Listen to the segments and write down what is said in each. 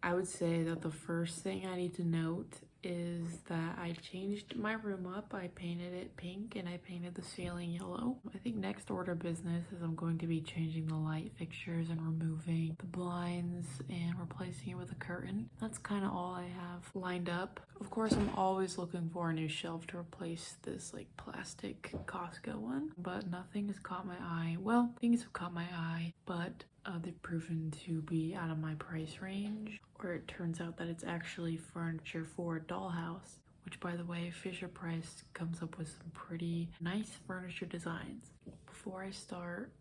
I would say that the first thing I need to note is that I changed my room up. I painted it pink and I painted the ceiling yellow. I think next order of business is I'm going to be changing the light fixtures and removing the blinds and replacing it with a curtain. That's kind of all I have lined up. Of course, I'm always looking for a new shelf to replace this like plastic Costco one, but nothing has caught my eye. Well, things have caught my eye, but they've proven to be out of my price range, or it turns out that it's actually furniture for a dollhouse, which, by the way, Fisher-Price comes up with some pretty nice furniture designs. Before I start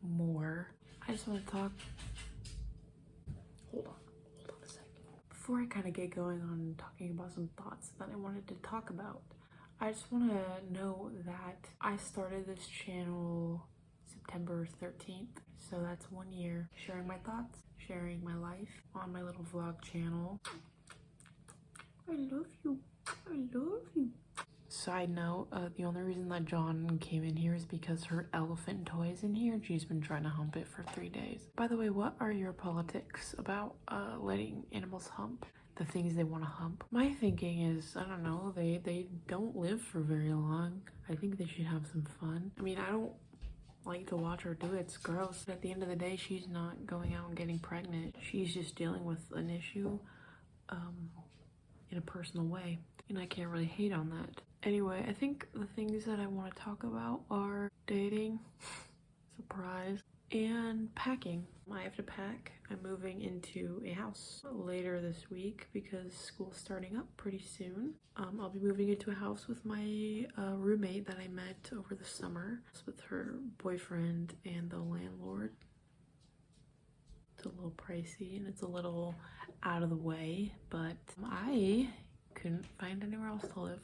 more, I just want to talk. Hold on a second. Before I kind of get going on talking about some thoughts that I wanted to talk about, I just want to know that I started this channel September 13th, so that's 1 year sharing my thoughts, sharing my life on my little vlog channel. I love you. I love you. Side note, the only reason that John came in here is because her elephant toy is in here and she's been trying to hump it for 3 days. By the way, what are your politics about letting animals hump the things they want to hump? My thinking is, I don't know, they don't live for very long. I think they should have some fun. I mean, I don't like to watch her do it. It's gross. At the end of the day, she's not going out and getting pregnant. She's just dealing with an issue in a personal way, and I can't really hate on that. Anyway, I think the things that I want to talk about are dating, surprise, and packing. I have to pack. I'm moving into a house later this week because school's starting up pretty soon. I'll be moving into a house with my roommate that I met over the summer. It's with her boyfriend and the landlord. It's a little pricey and it's a little out of the way, but I couldn't find anywhere else to live.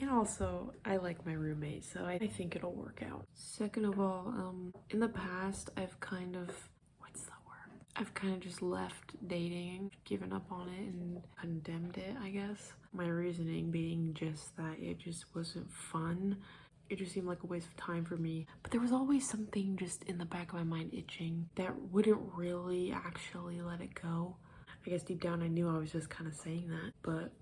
And also, I like my roommate, so I think it'll work out. Second of all, in the past, I've kind of just left dating, given up on it and condemned it, I guess. My reasoning being just that it just wasn't fun. It just seemed like a waste of time for me. But there was always something just in the back of my mind itching that wouldn't really actually let it go. I guess deep down I knew I was just kind of saying that. But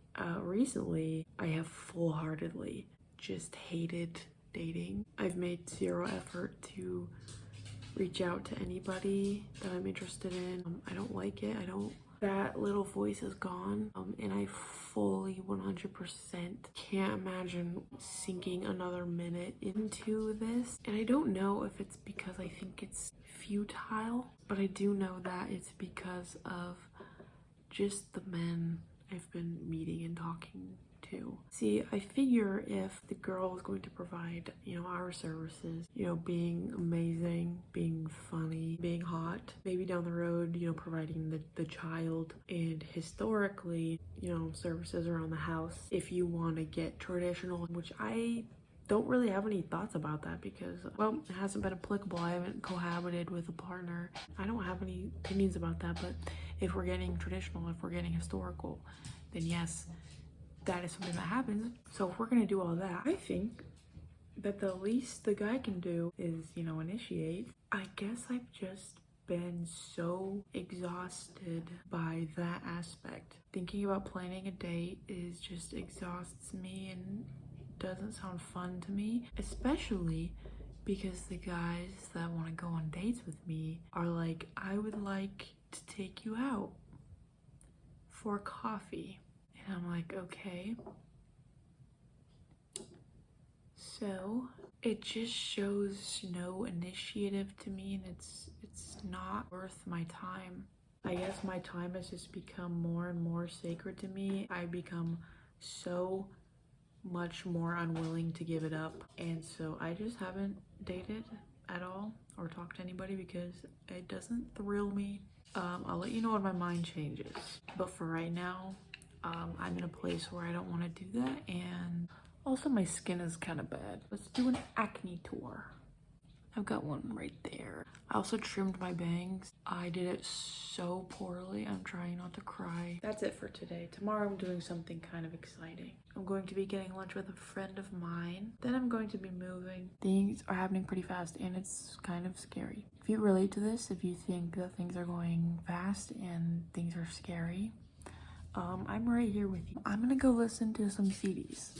recently, I have full-heartedly just hated dating. I've made zero effort to reach out to anybody that I'm interested in. I don't like it. That little voice is gone, and I fully 100% can't imagine sinking another minute into this. And I don't know if it's because I think it's futile, but I do know that it's because of just the men I've been meeting and talking to. See, I figure if the girl is going to provide, our services, being amazing, being funny, being hot, maybe down the road, providing the child, and historically, services around the house. If you want to get traditional, which I don't really have any thoughts about that because, well, it hasn't been applicable. I haven't cohabited with a partner. I don't have any opinions about that, but if we're getting traditional, if we're getting historical, then yes, that is something that happens. So if we're gonna do all that, I think that the least the guy can do is, initiate. I guess I've just been so exhausted by that aspect. Thinking about planning a date just exhausts me and doesn't sound fun to me, especially because the guys that want to go on dates with me are like, I would like to take you out for coffee. And I'm like, okay. So it just shows no initiative to me, and it's not worth my time. I guess my time has just become more and more sacred to me. I become so much more unwilling to give it up, and so I just haven't dated at all or talked to anybody because it doesn't thrill me. I'll let you know when my mind changes, but for right now, I'm in a place where I don't want to do that, and also my skin is kind of bad. Let's do an acne tour. I've got one right there. I also trimmed my bangs. I did it so poorly. I'm trying not to cry. That's it for today. Tomorrow I'm doing something kind of exciting. I'm going to be getting lunch with a friend of mine. Then I'm going to be moving. Things are happening pretty fast and it's kind of scary. If you relate to this, if you think that things are going fast and things are scary, I'm right here with you. I'm gonna go listen to some CDs.